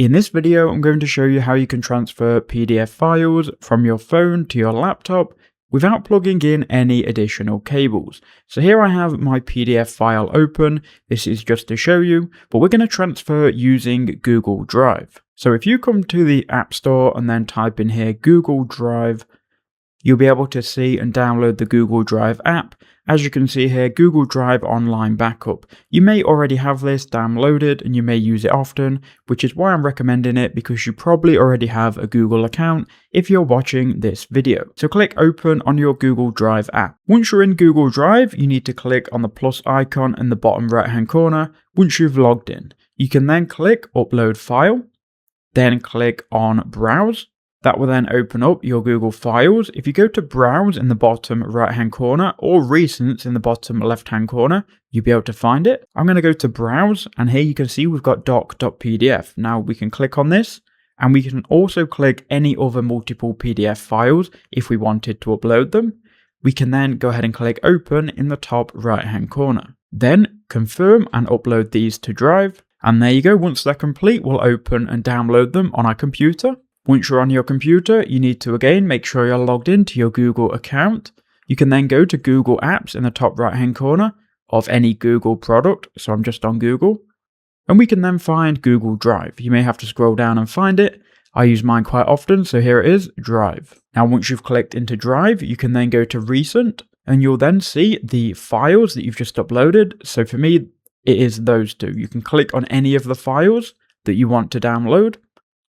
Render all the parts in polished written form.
In this video, I'm going to show you how you can transfer PDF files from your phone to your laptop without plugging in any additional cables. So here I have my PDF file open. This is just to show you, but we're going to transfer using Google Drive. So if you come to the App Store and then type in here Google Drive, you'll be able to see and download the Google Drive app. As you can see here, Google Drive Online Backup. You may already have this downloaded and you may use it often, which is why I'm recommending it, because you probably already have a Google account if you're watching this video. So click open on your Google Drive app. Once you're in Google Drive, you need to click on the plus icon in the bottom right hand corner once you've logged in. You can then click upload file, then click on browse. That will then open up your Google Files. If you go to Browse in the bottom right hand corner or Recents in the bottom left hand corner, you'll be able to find it. I'm going to go to Browse, and here you can see we've got doc.pdf. Now we can click on this, and we can also click any other multiple PDF files if we wanted to upload them. We can then go ahead and click Open in the top right hand corner. Then confirm and upload these to Drive. And there you go. Once they're complete, we'll open and download them on our computer. Once you're on your computer, you need to again make sure you're logged into your Google account. You can then go to Google Apps in the top right hand corner of any Google product. So I'm just on Google. And we can then find Google Drive. You may have to scroll down and find it. I use mine quite often, so here it is, Drive. Now once you've clicked into Drive, you can then go to Recent, and you'll then see the files that you've just uploaded. So for me, it is those two. You can click on any of the files that you want to download,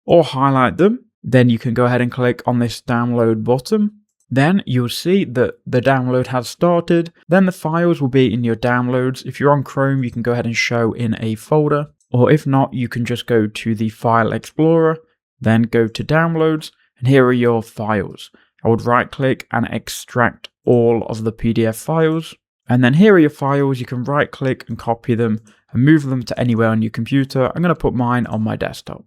or highlight them. Then you can go ahead and click on this download button. Then you'll see that the download has started. Then the files will be in your downloads. If you're on Chrome, you can go ahead and show in a folder, or if not, you can just go to the File Explorer, then go to Downloads, and here are your files. I would right click and extract all of the PDF files. And then here are your files. You can right click and copy them and move them to anywhere on your computer. I'm going to put mine on my desktop.